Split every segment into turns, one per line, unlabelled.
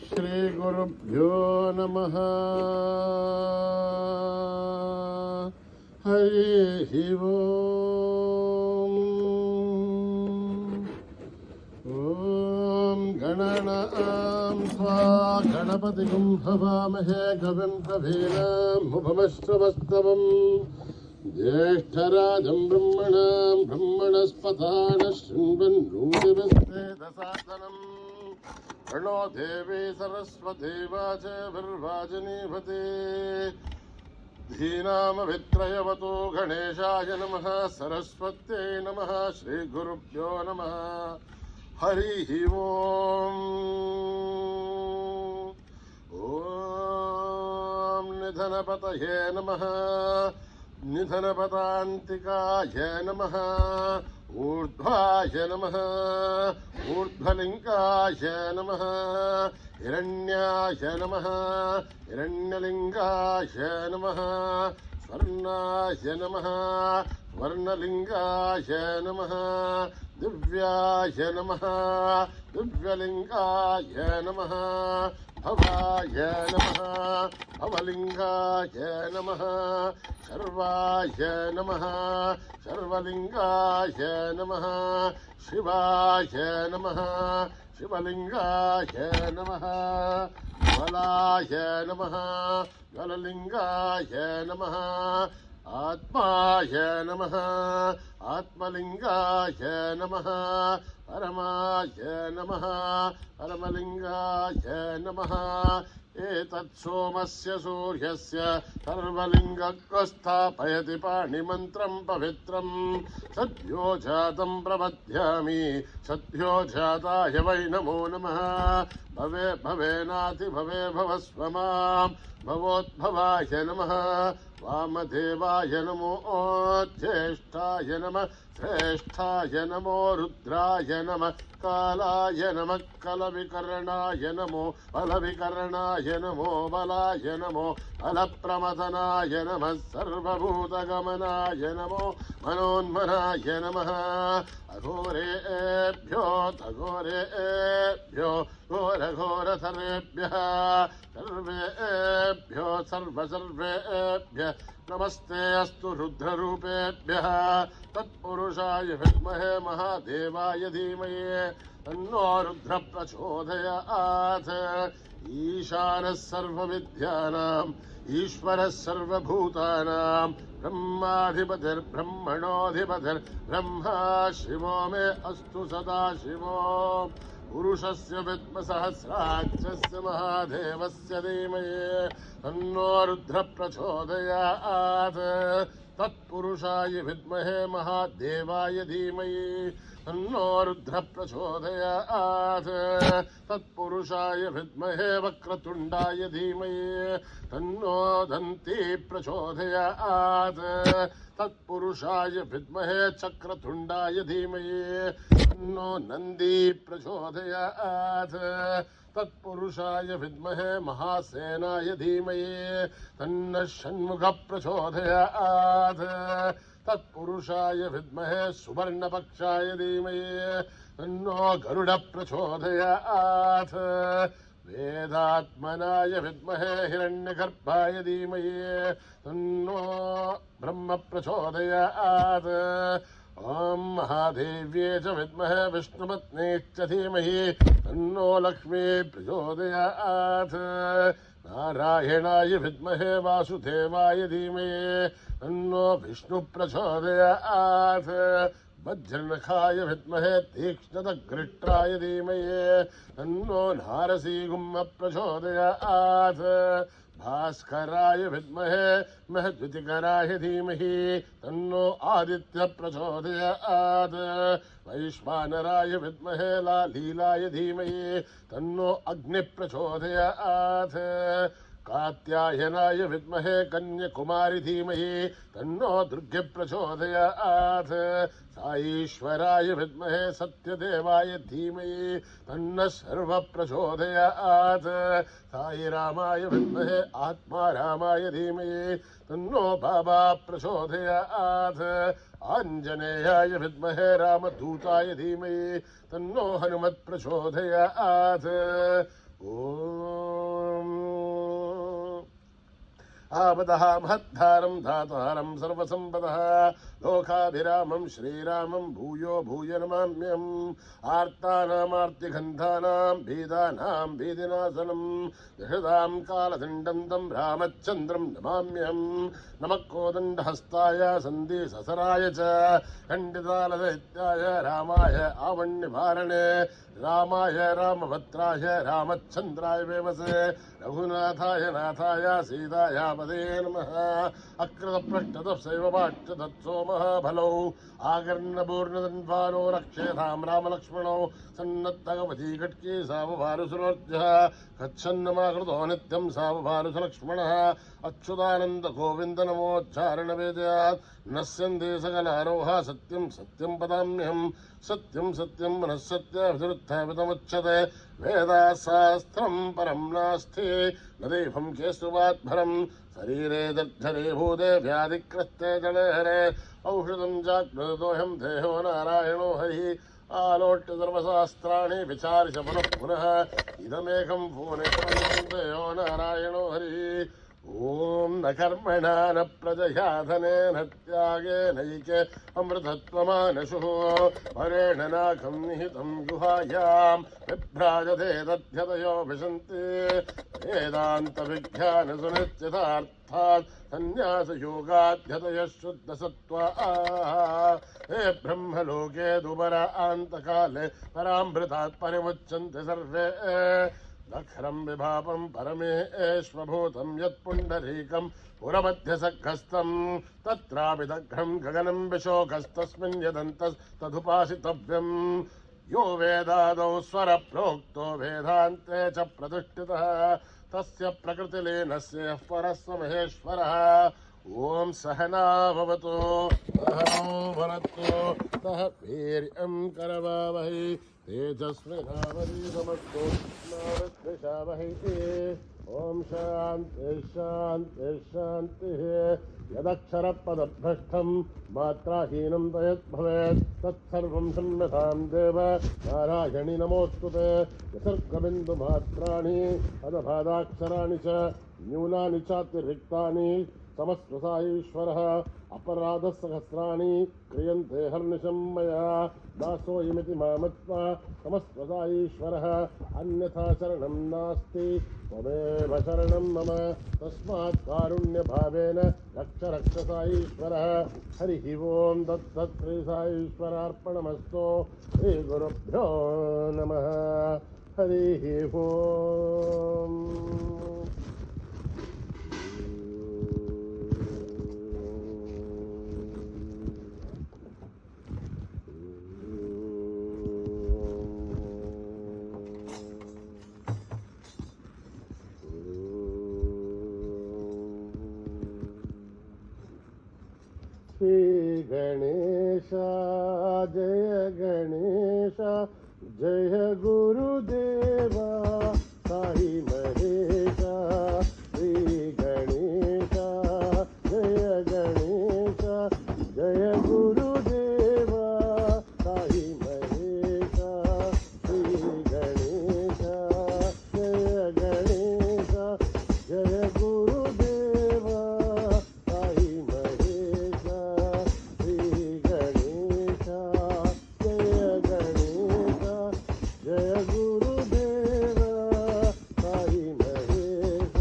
श्रीगुरुभ्यो नमः। हरिः ओम्। ॐ गणनां त्वा गणपतिं हवामहे कविं कवीनामुपमश्रवस्तवम् ज्येष्ठराजं ब्रह्मणस्पतानः शृण्वन्नोतिभिस्तेदसादनम् प्रणो देवी सरस्वती वाचभिर्वाजनीपते धीनामभित्रयवतो गणेशाय नमः। सरस्वत्यै नमः। श्रीगुरुभ्यो नमः। हरिः ओम्। ॐ निधनपतये नमः। निधनपदान्तिकाय नमः। ऊर्ध्वाय नमः। ऊर्ध्वलिङ्गाय नमः। हिरण्याय नमः। हिरण्यलिङ्गाय नमः। स्वर्णाय नमः। स्वर्णलिङ्गाय नमः। दिव्याय नमः। दिव्यलिङ्गाय नमः। भवाय नमः। भवलिङ्गाय नमः। शर्वाय नमः। शर्वलिङ्गाय नमः। शिवाय नमः। शिवलिङ्गाय नमः। ज्वलाय नमः। ज्वललिङ्गाय नमः। आत्माय नमः। आत्मलिङ्गाय नमः। परमाय नमः। परमलिङ्गाय नमः। एतत् सोमस्य सूर्यस्य सर्वलिङ्गस्थापयति पाणिमन्त्रं पवित्रं सद्यो जातं प्रबध्यामि। सद्यो जाताय वै नमो नमः। भवे भवेनाति भवे भवस्व मां भवोद्भवाय नमः। वामदेवाय नमो ज्येष्ठाय नमः। श्रेष्ठाय नमो रुद्राय नमः। कालाय नमः। कलविकर्णाय नमो बलविकर्णाय नमो बलाय नमो बलप्रमथनाय नमः। सर्वभूतगमनाय नमो मनोन्मनाय नमः। अघोरेभ्यो तघोरेभ्यो घोरघोरधरेभ्यः सर्वेभ्यो सर्वेभ्यः नमस्ते अस्तु रुद्ररूपेभ्यः। तत्पुरुषाय विद्महे महादेवाय धीमहि तन्नो रुद्र प्रचोदयात्। ईशानः सर्वविद्यानाम् ईश्वरः सर्वभूतानां ब्रह्माधिपतिर्ब्रह्मणोऽधिपतिर्ब्रह्मा शिवो मे अस्तु सदा शिवो। पुरुषस्य विद्मसहस्राक्षस्य महादेवस्य धीमहि तन्नो रुद्र प्रचोदयात्। तत्पुरुषाय विद्महे महादेवाय धीमहि तन्नो रुद्र प्रचोदयात्। तत्पुरुषाय विद्महे वक्रतुण्डाय धीमहि तन्नो दन्ती प्रचोदयात्। तत्पुरुषाय विद्महे चक्रतुण्डाय धीमहि तन्नो नन्दी प्रचोदयात्। तत्पुरुषाय विद्महे महासेनाय धीमहि तन्नः षण्मुखः प्रचोदयात्। तत्पुरुषाय विद्महे सुवर्णपक्षाय धीमहि तन्नो गरुडः प्रचोदयात्। वेदात्मनाय विद्महे हिरण्यगर्भाय धीमहि तन्नो ब्रह्म प्रचोदयात्। ॐ महादेव्ये च विद्महे विष्णुपत्नी च धीमहि तन्नो लक्ष्मी प्रचोदयात्। नारायणाय विद्महे वासुदेवाय धीमहि तन्नो विष्णु प्रचोदयात्। वज्रनखाय विद्महे तीक्ष्णदग्रिष्ट्राय धीमहि तन्नो नारसिंह प्रचोदयात्। भास्कराय विद्महे महद्युतिकराय धीमहि तन्नो आदित्य प्रचोदयात्। वैश्वानराय विद्महे लीलाय धीमहि तन्नो अग्नि प्रचोदयात्। कात्यायनाय विद्महे कन्याकुमारी धीमहि तन्नो दुर्गे प्रचोदयात् साईश्वराय विद्महे सत्यदेवाय धीमहि तन्नः सर्वः प्रचोदयात् साई रामाय विद्महे आत्मा रामाय धीमहि तन्नो बाबा प्रचोदयात् आञ्जनेयाय विद्महे रामदूताय धीमहि तन्नो हनुमत् प्रचोदयात् आपदः महद्धारं धातारं सर्वसम्पदः लोकाभिरामं श्रीरामं भूयो भूय नमाम्यहम् आर्तानामार्तिघन्धानां भीदानां भीदिनाशनं दशदां कालदण्डं तं रामचन्द्रं नमाम्यहम् नमः कोदण्डहस्ताय सन्धिससराय च खण्डितालदैत्याय रामाय आवण्यभारणे रामाय रामभद्राय रामचन्द्राय वेवसे रघुनाथाय नाथाय सीताय पदे नमः अकृतपृष्ठतः पाठ्यतत्सोमः भलौ आकर्णपूर्णदन्वानो रक्षेतां रामलक्ष्मणौ सन्नद्धगवती कट्की सावभारुसुरोर्जः कच्छन्नमाकृतो नित्यं सावभारुसलक्ष्मणः अच्युतानन्द गोविन्द नमोच्चारणवेदयात् नश्यन्ति सकलारोह सत्यं सत्यं वदाम्यहम् सत्यं सत्यं मनः सत्यभिरुद्धमुच्यते वेदाशास्त्रं परं नास्ति न दैवं केशवात्भरं शरीरे दर्धरे भूते व्याधिग्रस्ते जलहरे औषधं जाग्रतोऽहं देहो नारायणो हरिः आलोट्य सर्वशास्त्राणि विचार्य पुनः पुनः इदमेकं भुवनेश्वरं देहो नारायणो हरिः ओम न कर्मणा न प्रजया धनेन त्यागेनैके अमृतत्वमानशुः परेण नाकं निहितं गुहायां विभ्राजते तद्यतयो विशन्ति वेदान्तविज्ञानसुनिश्चितार्थात् संन्यासयोगाध्यतयः शुद्धसत्त्वाः हे ब्रह्मलोके दुपरान्तकाले परामृतात् परिमुच्यन्ते सर्वे दक्षरं विभापं परमेश्वभूतं यत्पुण्डरीकं पुरमध्यसखस्तं तत्रापि दग्धं गगनं विशोकस्तस्मिन् यदन्तस्तदुपासितव्यं यो वेदादौ स्वरप्रोक्तो वेदान्ते च प्रतिष्ठितः तस्य प्रकृतिलीनस्य यः परः स महेश्वरः ओम सहना भवतु सहनो भुनक्तु सह वीर्यं करवावहै तेजस्विनावधीतमस्तु मा विद्विषावहै ओम शान्ति शान्ति शान्तिः यदक्षरपदभ्रष्टं मात्राहीनं यद्भवेत् तत्सर्वं क्षम्यतां देव नारायणि नमोऽस्तुते विसर्गबिन्दुमात्राणि अदभादाक्षराणि च न्यूनानि चातिरिक्तानि समस्वसाईश्वरः अपराधसहस्राणि क्रियन्ते हर्निशं मया दासोऽयमिति मामत्वा समस्वसाईश्वरः अन्यथा शरणं नास्ति त्वमेव शरणं मम तस्मात् कारुण्यभावेन रक्ष रक्ष साईश्वरः हरिः ओं तत्सत् श्रीसाईश्वरार्पणमस्तु श्रीगुरुभ्यो नमः हरिः ओम् श्री गणेश जय गणेश जय गुरुदेवा साई महेश श्री गणेश जय गणेश जय गुरुदेवा साई महेश श्री गणेश जय गणेश जय गुरुदेवा साई महेश श्री गणेश जय गणेश जय गुरुदेवा साई महेश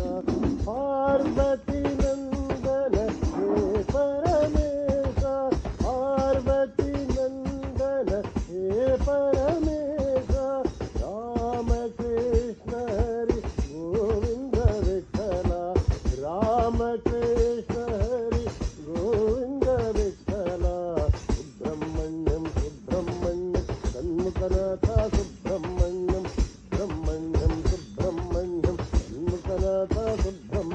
पार्वती नंदन हे परमेश पार्वती नंदन हे परमेश राम कृष्ण हरि गोविंद विठला राम कृष्ण हरि गोविंद विठला सुब्रह्मण्यम सुब्रह्मण्यम सन्मुखनाथ सुब्रह्मण्यम ब्रह्मण्यम सुब्रह्मण्यम सन्मुखनाथ सुब्रह्मण्यम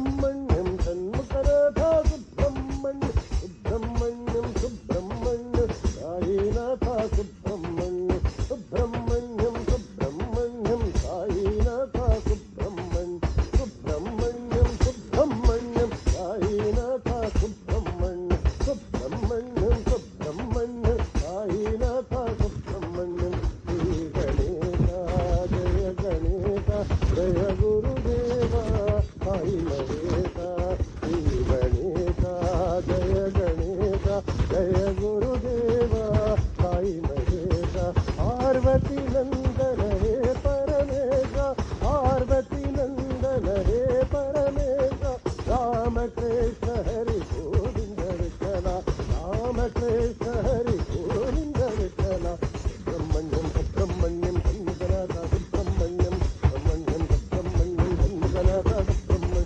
సుబ్రహ్మణ్యం షణ్ముఖనాథ సుబ్రహ్మణ్యం సుబ్రహ్మణ్యం సుబ్రహ్మణ్యం సాయినాథ సుబ్రహ్మణ్యం సుబ్రహ్మణ్యం సుబ్రహ్మణ్యం సాయినాథ సుబ్రహ్మణ్యం సుబ్రహ్మణ్యం సుబ్రహ్మణ్యం సాయినాథ సుబ్రహ్మణ్యం సుబ్రహ్మణ్యం సుబ్రహ్మణ్యం సాయినాథ సుబ్రహ్మణ్యం శ్రీ గణేశ జయ గణేశ జయ గురుదేవ సాయి మహేశ శ్రీ గణేశ జయ గణేశ జయ గురుదేవ సాయి మహేశ పార్వతి నందన హే పరమేశ పార్వతి నందన హే పరమేశ రామకృష్ణ హరి గోవింద విఠల రామకృష్ణ హరి గోవింద విఠల సుబ్రహ్మణ్యం సుబ్రహ్మణ్యం షణ్ముఖనాథ సుబ్రహ్మణ్యం సుబ్రహ్మణ్యం సుబ్రహ్మణ్యం షణ్ముఖనాథ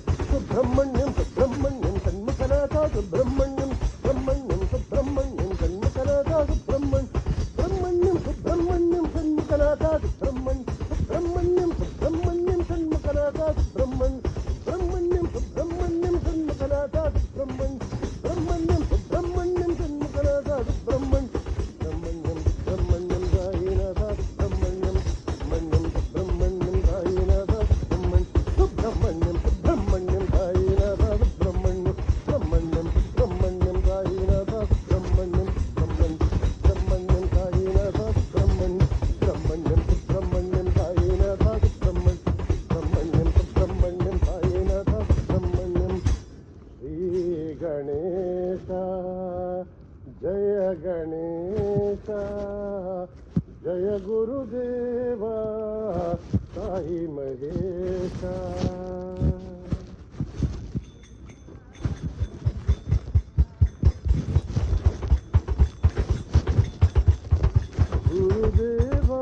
సుబ్రహ్మణ్యం సుబ్రహ్మణ్యం షణ్ముఖనాథ సుబ్రహ్మణ్యం సుబ్రహ్మణ్యం సుబ్రహ్మణ్యం షణ్ముఖనాథ సుబ్రహ్మణ్యం సుబ్రహ్మణ్యం సుబ్రహ్మణ్యం షణ్ముఖనాథ సుబ్రహ్మణ్యం సుబ్రహ్మణ్యం సుబ్రహ్మణ్యం షణ్ముఖనాథ సుబ్రహ్మణ్యం సుబ్రహ్మణ్యం సుబ్రహ్మణ్యం షణ్ముఖనాథ సుబ్రహ్మణ్యం సుబ్రహ్మణ్యం సుబ్రహ్మణ్యం షణ్ముఖనాథ సుబ్రహ్మణ్యం సుబ్రహ్మణ్యం సుబ్రహ్మణ్యం సాయినాథ సుబ్రహ్మణ్యం సుబ్రహ్మణ్యం సుబ్రహ్మణ్యం సాయినాథ సుబ్రహ్మణ్యం సుబ్రహ్మణ్యం సుబ్రహ్మణ్యం సాయినాథ సుబ్రహ్మణ్యం సుబ్రహ్మణ్యం సుబ్రహ్మణ్యం సాయినాథ సుబ్రహ్మణ్యం సుబ్రహ్మణ్యం సాయినాథ సుబ్రహ్మణ్యం సుబ్రహ్మణ్యం సుబ్రహ్మణ్యం సాయినాథ సుబ్రహ్మణ్యం సుబ్రహ్మణ్యం సుబ్రహ్మణ్యం సాయినాథ సుబ్రహ్మణ్యం శ్రీ గణేశ జయ గణేశ జయ గురుదేవ సాయి మహేశ గురుదేవా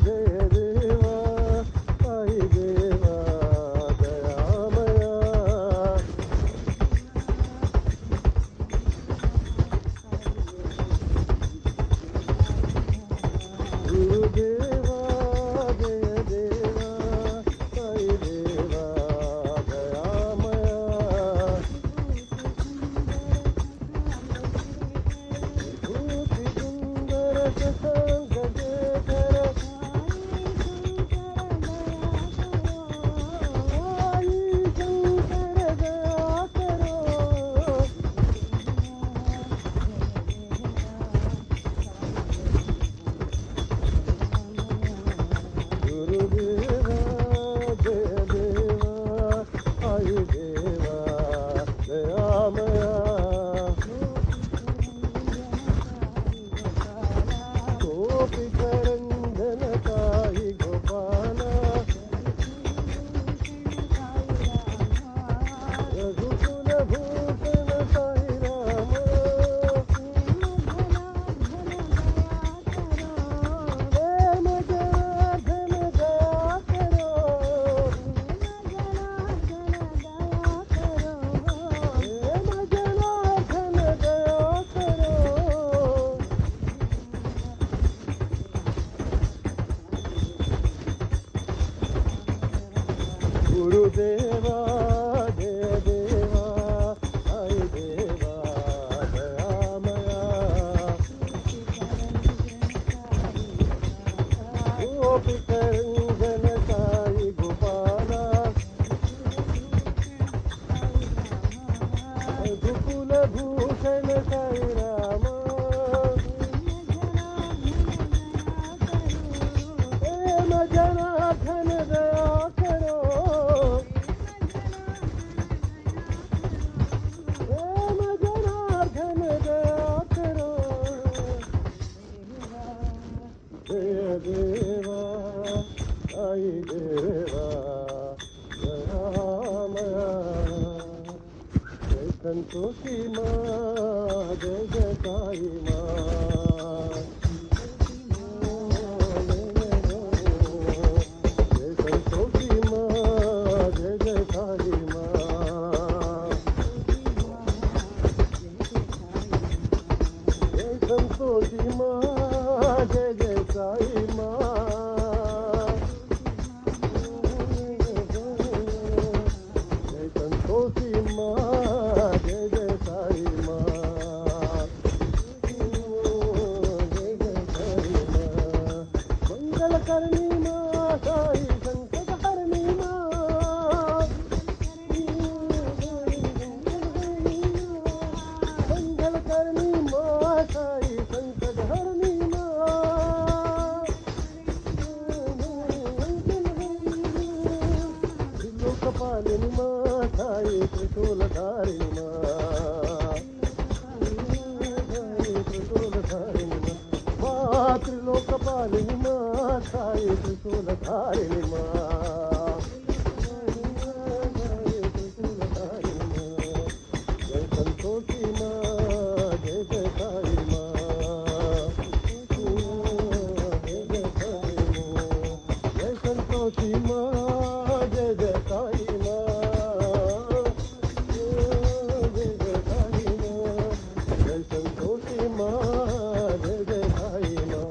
జయ దేవా సాయి దేవా దయామయ గురుదేవా జయ దేవా సాయి దేవా దయామయ భూతి సుందర శశాంక శేఖర సాయి శంకర దయాకరో గురుదేవా జయ దేవా సాయి దేవా దయామయ గోపికరంజన సాయి గోపాల రఘుకుల భూషణ సాయి రామ ప్రేమ జనార్దన దయాకరో ప్రేమ జనార్దన దయాకరో గురుదేవా జయ దేవా సాయి దేవా దయామయ గోపికరంజన సాయి గోపాల రఘుకుల భూషణ సాయి రామ ప్రేమ జనార్దన దయాకరో ప్రేమ జనార్దన దయాకరో జయ దేవా సాయి దేవా దయామయ జయ సంతోషి మా జయ జయ సాయి మా జయ సంతోషి మా జయ జయ సాయి మా జయ సంతోషి మా జయ జయ సాయి మా జయ సంతోషి సాయి త్రిశూలధారిణి మా త్రిశూలధారిణి మా త్రిలోకపాలిని మా సాయి త్రిశూలధారిణి మా జయ సంతోషి మా జయ జయ సాయి మా జయ జయ సాయి జయ సంతోషి మా జయ జయ సాయి మా జయ జయ సాయి మా జయ సంతోషి మా జయ జయ సాయి మా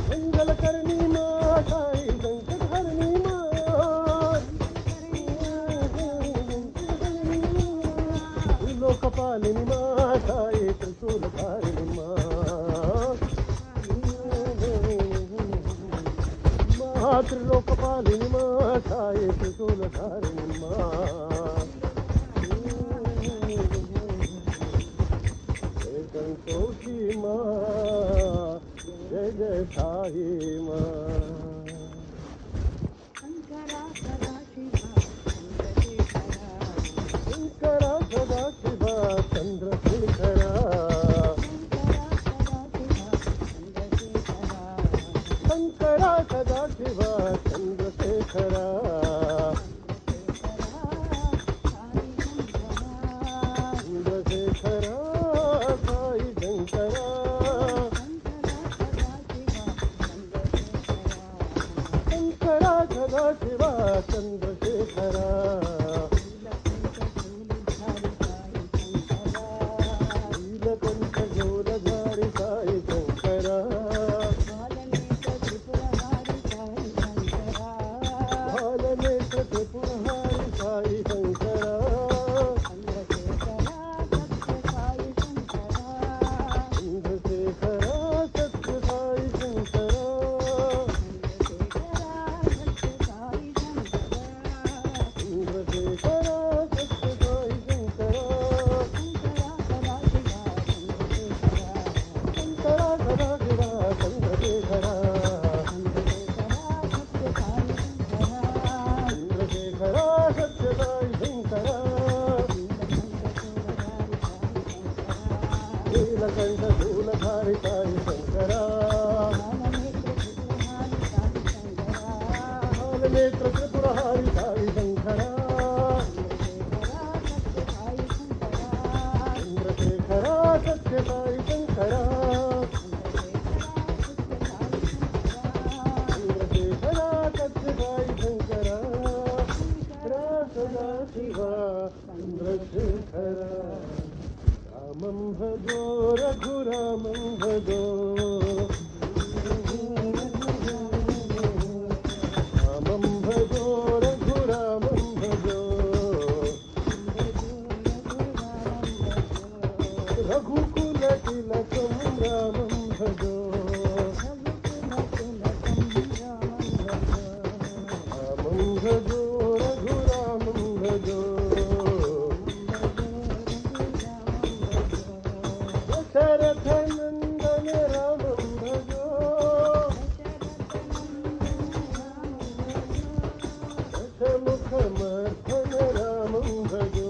మంగళకరణి మా సాయి వెంకటహరణి మా లోకపాలిని మా సాయి త్రిశూలధారిణి మా త్రిలోకపాలిని మా సాయి త్రిశూలధారిణి మా జయ సంతోషి మా జయ జయ సాయి మా శంకర సదాశివ చంద్రశేఖర శంకర సదాశివ చంద్రశేఖర చంద్రశేఖర సాయి శంకర శంకర సదాశివ చంద్రశేఖర నీలకంఠ గౌరధారి సాయి శంకర బాలనేత్ర త్రిపురహారి సాయి శంకర చంద్రశేఖర సత్య సాయి శంకర చంద్రశేఖర సత్య సాయి శంకర శంకర సదాశివ చంద్రశేఖర చంద్రశేఖర సత్య సాయి శంకర నీలకంఠ శూలధారి సాయి శంకర బాలనేత్ర త్రిపురహారి సాయి శంకర చంద్రశేఖర సత్య సాయి శంకర చంద్రశేఖర సత్య సాయి శంకర సదాశివ చంద్రశేఖర రామం భజో రఘురామం భజో రామం భజో రఘురామం భజో రఘుకుల తిలకం రామం భజో రామం భజో రఘురామం భజో దశరథ నందన రామం భజో దశముఖమర్ధన రామం భజో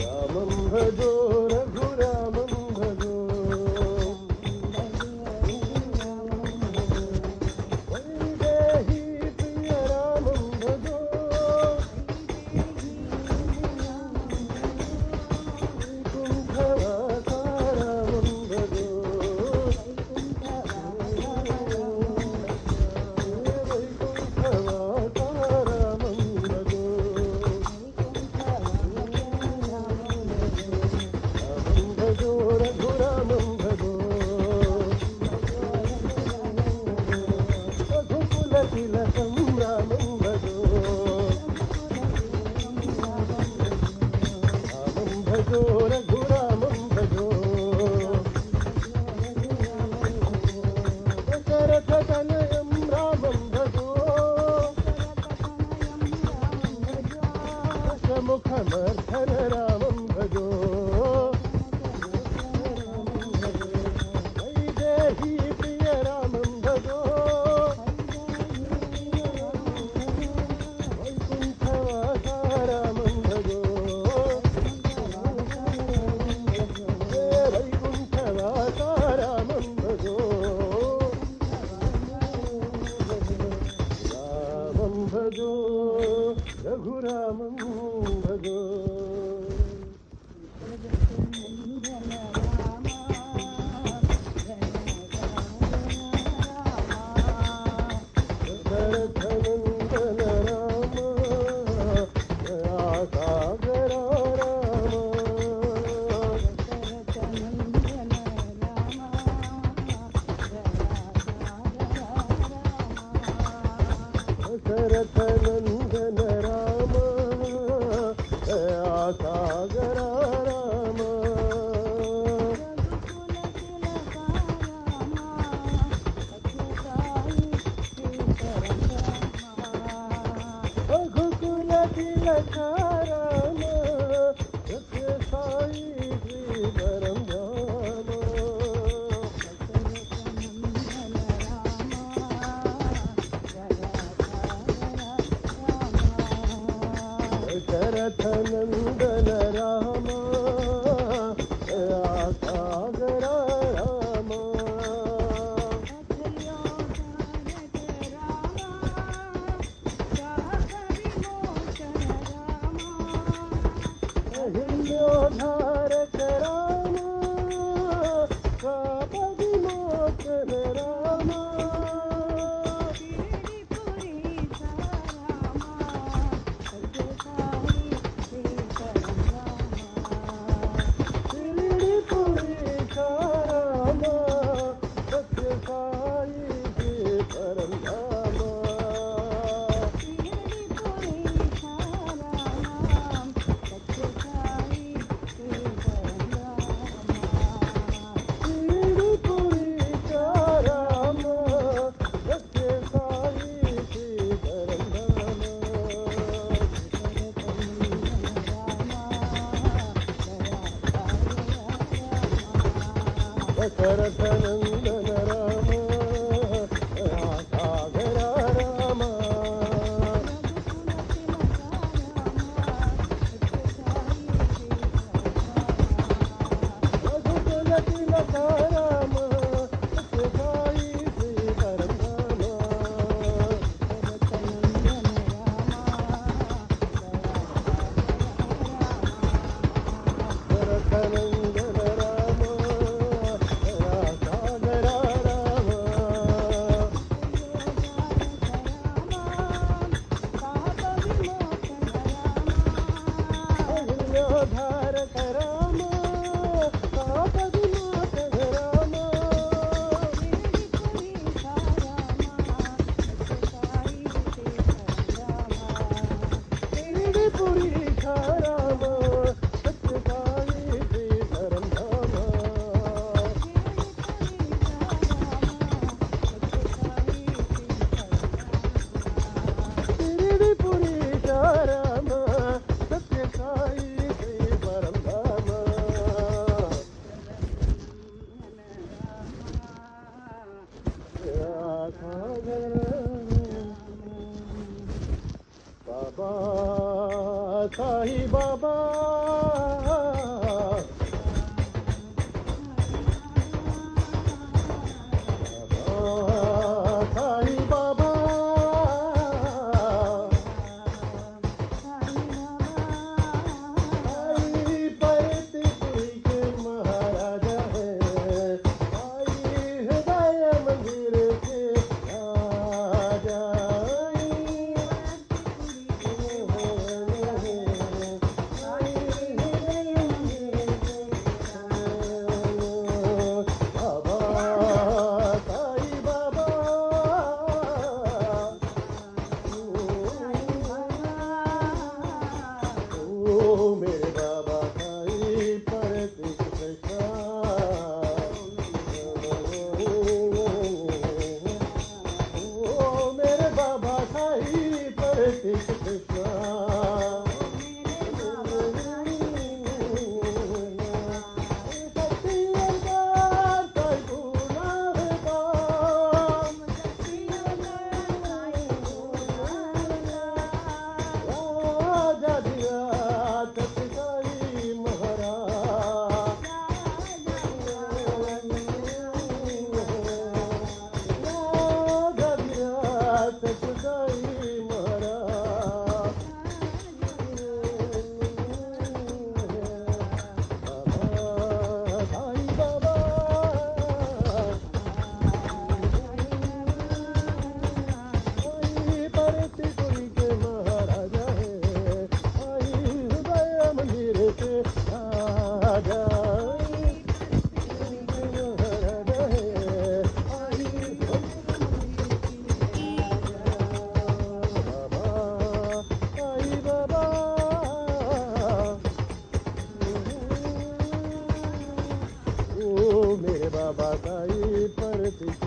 రామం భజో రఘురామం భజో रघुरामं भजो दशरथनन्दन राम दयासागर दशरथनन्दन राम दयासागर राम रघुकुल तिलक राम सत्य साई श्रीधरं धाम दशरथनन्दन राम दयासागर राम अहिल्योद्धारक राम पाप विमोचन राम शिरडीपुरीश राम सत्य साई श्रीधरं धाम शिरडीपुरीश राम सत्य साई श्रीधरं धाम दशरथनन्दन राम दयासागर राम रघुकुल तिलक राम सत्य साई श्रीधरं धाम दशरथनन्दन राम दयासागर राम अहिल्योद्धारक राम पाप विमोचन राम शिरडीपुरीश राम सत्य साई श्रीधरं धाम शिरडीपुरीश राम सत्य साई श्रीधरं धाम दयासागर बाबा साई बाबा साई बाबा साई परिस्थिति के महाराज है साई हृदय मंदिर के राजा साई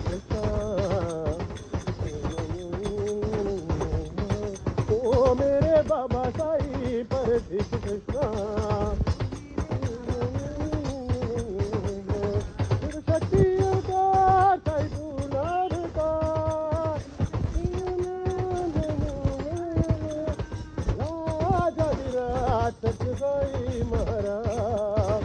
कृष्णा ओ मेरे बाबा साई परदेश कृष्णा शक्ति अवतार साई दूलार का राजा विराट सत्य साई महाराज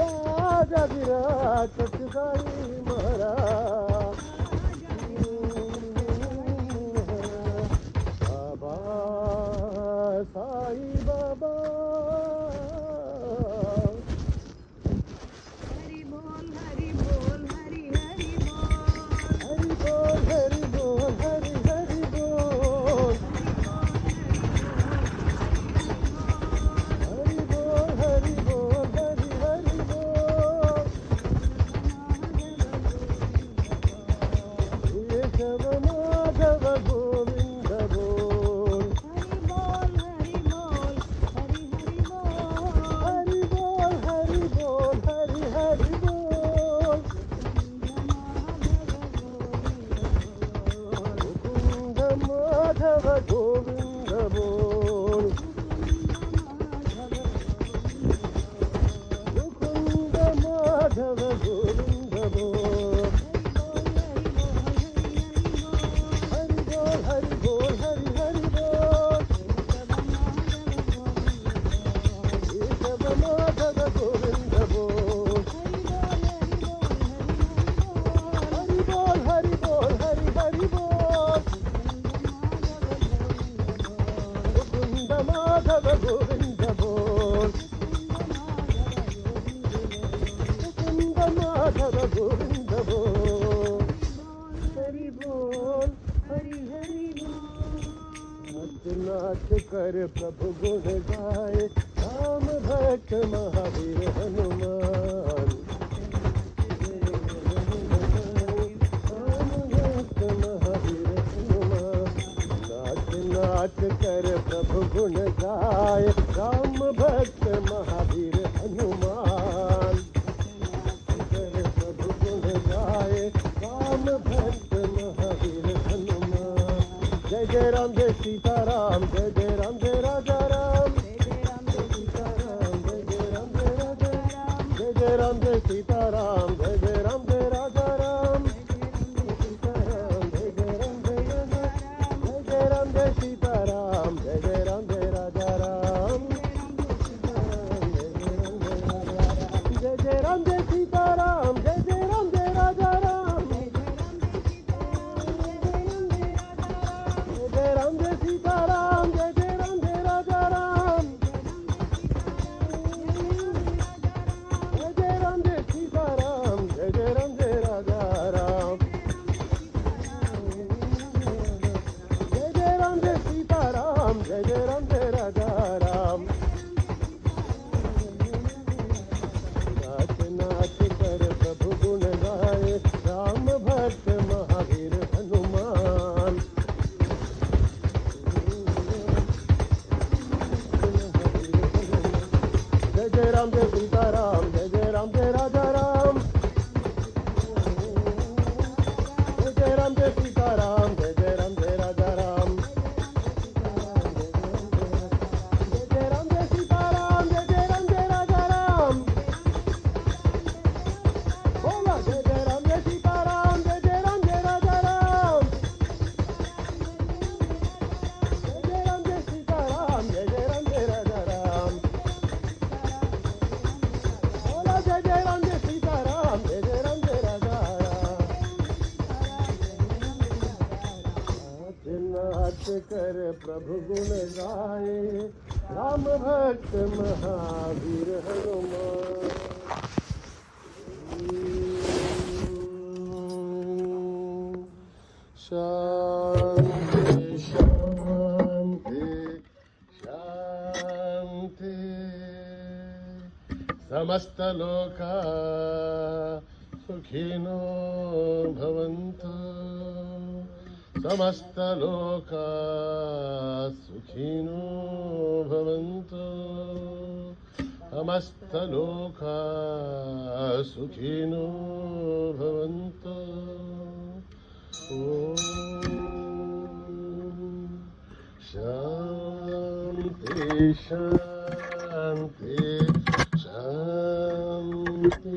राजा विराट सत्य साई महाराज बाबा साई बाबा
हरि बोल हरि बोल हरि हरि बोल
हरि बोल हरि बोल हरि हरि बोल हरि बोल हरि बोल हरि हरि बोल केशव माधव गोविंद बोल
हरि बोल हरि बोल हरि हरि बोल
हरि बोल हरि बोल हरि बोल मुकुंद माधव गोविंद बोल मुकुंद माधव गोविंद बोल हरि बोल हरि बोल हरि हरि बोल केशव माधव गोविंद बोल हरि बोल हरि बोल हरि हरि बोल मुकुंद माधव गोविंद बोल मुकुंद माधव गोविंद बोल हरि बोल हरि हरि नाच नाच कर प्रभु गुण गाए राम भक्त महावीर हनुमान राम भक्त महावीर हनुमान नाच नाच कर प्रभु गुण गाए राम भक्त महावीर हनुमान कर प्रभु गुण गाए राम भक्त महावीर हनुमान जय जय राम जय सीताराम जय जय राम जय राजा राम जय सीताराम जय जय राम जय राजा राम जय जय राम जय सीताराम जय जय राम जय राजा राम जय सीताराम जय जय राम जय राजा जय जय राम जय सीताराम जय जय राम जय राजा राम जय जय राम जय सीताराम जय जय राम जय राजा राम जय जय राम जय सीताराम जय जय राम जय राजा राम जय जय राम जय सीताराम जय जय राम जय राजा राम जय जय राम जय सीताराम जय जय राम जय राजा राम नाच नाच कर प्रभु गुण गाए राम भक्त महावीर हनुमान जय जय राम जय सीताराम जय जय राम जय राजा राम जय जय राम जय सीताराम जय जय राम जय राजा राम जय जय राम जय सीताराम जय जय राम जय राजा राम बोला जय जय राम जय सीताराम जय जय राम जय राजा राम जय जय राम जय सीताराम जय जय राम जय राजा राम बोला जय जय राम जय सीताराम जय जय राम जय राजा राम नाच नाच कर प्रभु गुण गाए राम भक्त महावीर हनुमान शांति शांति शांति समस्त लोका सुखिनो भवन्तु समस्त लोका सुखिनो भवन्तु समस्तलोका सुखिनो भवन्तु ॐ शान्ति शान्ति शान्ति।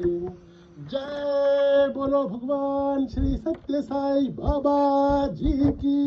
जय बोलो भगवान श्री सत्य साई बाबा जी की।